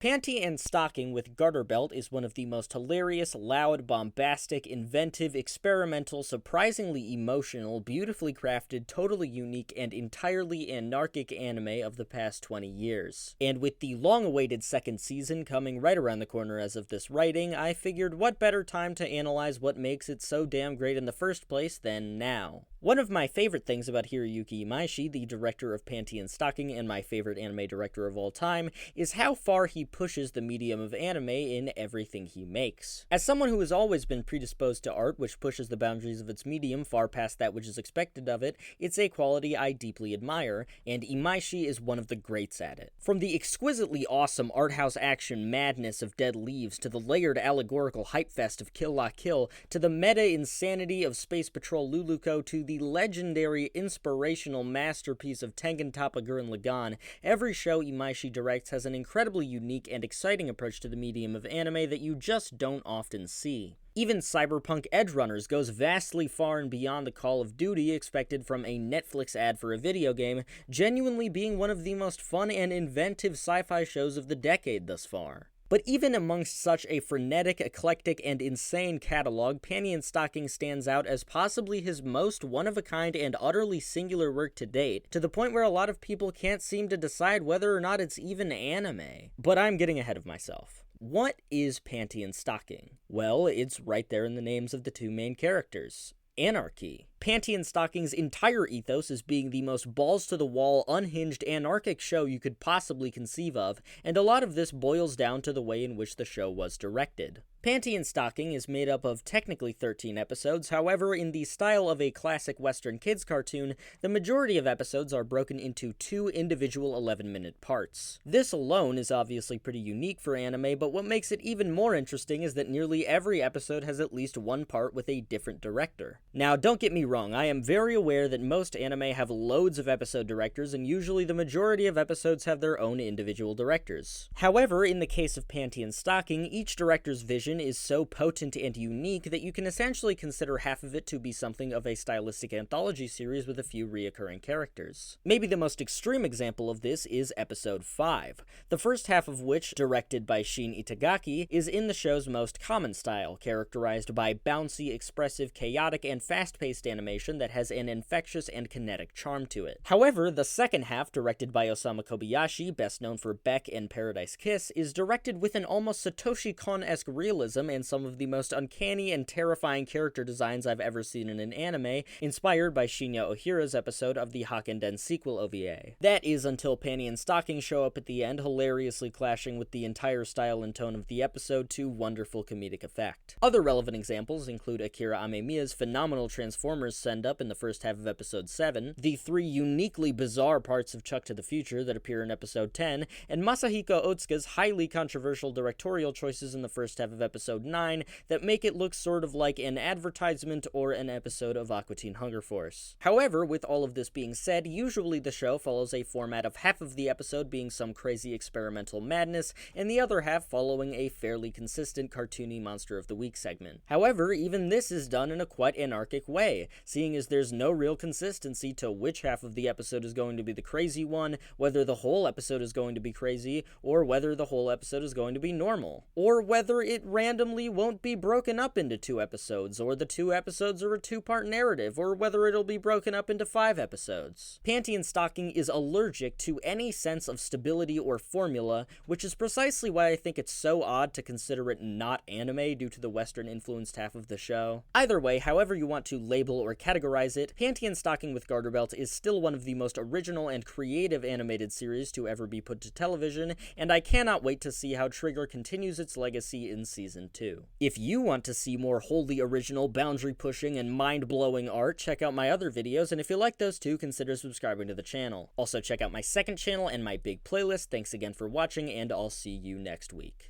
Panty and Stocking with Garterbelt is one of the most hilarious, loud, bombastic, inventive, experimental, surprisingly emotional, beautifully crafted, totally unique, and entirely anarchic anime of the past 20 years. And with the long-awaited second season coming right around the corner as of this writing, I figured what better time to analyze what makes it so damn great in the first place than now. One of my favorite things about Hiroyuki Imaishi, the director of Panty and Stocking and my favorite anime director of all time, is how far he pushes the medium of anime in everything he makes. As someone who has always been predisposed to art which pushes the boundaries of its medium far past that which is expected of it, it's a quality I deeply admire, and Imaishi is one of the greats at it. From the exquisitely awesome art house action madness of Dead Leaves, to the layered allegorical hype fest of Kill La Kill, to the meta insanity of Space Patrol Luluko, to the legendary inspirational masterpiece of Tengen Toppa Gurren Lagann, every show Imaishi directs has an incredibly unique and exciting approach to the medium of anime that you just don't often see. Even Cyberpunk Edgerunners goes vastly far and beyond the Call of Duty expected from a Netflix ad for a video game, genuinely being one of the most fun and inventive sci-fi shows of the decade thus far. But even amongst such a frenetic, eclectic, and insane catalog, Panty and Stocking stands out as possibly his most one-of-a-kind and utterly singular work to date, to the point where a lot of people can't seem to decide whether or not it's even anime. But I'm getting ahead of myself. What is Panty and Stocking? Well, it's right there in the names of the two main characters. Anarchy. Panty and Stocking's entire ethos is being the most balls-to-the-wall, unhinged, anarchic show you could possibly conceive of, and a lot of this boils down to the way in which the show was directed. Panty and Stocking is made up of technically 13 episodes, however, in the style of a classic Western kids cartoon, the majority of episodes are broken into 2 individual 11-minute parts. This alone is obviously pretty unique for anime, but what makes it even more interesting is that nearly every episode has at least one part with a different director. Now, don't get me wrong, I am very aware that most anime have loads of episode directors, and usually the majority of episodes have their own individual directors. However, in the case of Panty and Stocking, each director's vision is so potent and unique that you can essentially consider half of it to be something of a stylistic anthology series with a few reoccurring characters. Maybe the most extreme example of this is episode 5, the first half of which, directed by Shin Itagaki, is in the show's most common style, characterized by bouncy, expressive, chaotic, and fast-paced animation that has an infectious and kinetic charm to it. However, the second half, directed by Osamu Kobayashi, best known for Beck and Paradise Kiss, is directed with an almost Satoshi Kon-esque realism and some of the most uncanny and terrifying character designs I've ever seen in an anime, inspired by Shinya Ohira's episode of the Hakkenden sequel OVA. That is until Panty and Stocking show up at the end, hilariously clashing with the entire style and tone of the episode to wonderful comedic effect. Other relevant examples include Akira Amemiya's phenomenal Transformers send-up in the first half of episode 7, the 3 uniquely bizarre parts of Chuck to the Future that appear in episode 10, and Masahiko Otsuka's highly controversial directorial choices in the first half of episode 9 that make it look sort of like an advertisement or an episode of Aqua Teen Hunger Force. However, with all of this being said, usually the show follows a format of half of the episode being some crazy experimental madness, and the other half following a fairly consistent cartoony Monster of the Week segment. However, even this is done in a quite anarchic way, seeing as there's no real consistency to which half of the episode is going to be the crazy one, whether the whole episode is going to be crazy, or whether the whole episode is going to be normal, or whether it randomly won't be broken up into 2 episodes, or the 2 episodes are a 2-part narrative, or whether it'll be broken up into 5 episodes. Panty and Stocking is allergic to any sense of stability or formula, which is precisely why I think it's so odd to consider it not anime due to the Western-influenced half of the show. Either way, however you want to label or categorize it, Panty and Stocking with Garterbelt is still one of the most original and creative animated series to ever be put to television, and I cannot wait to see how Trigger continues its legacy in Season 2. If you want to see more wholly original, boundary-pushing, and mind-blowing art, check out my other videos, and if you like those too, consider subscribing to the channel. Also, check out my second channel and my big playlist. Thanks again for watching, and I'll see you next week.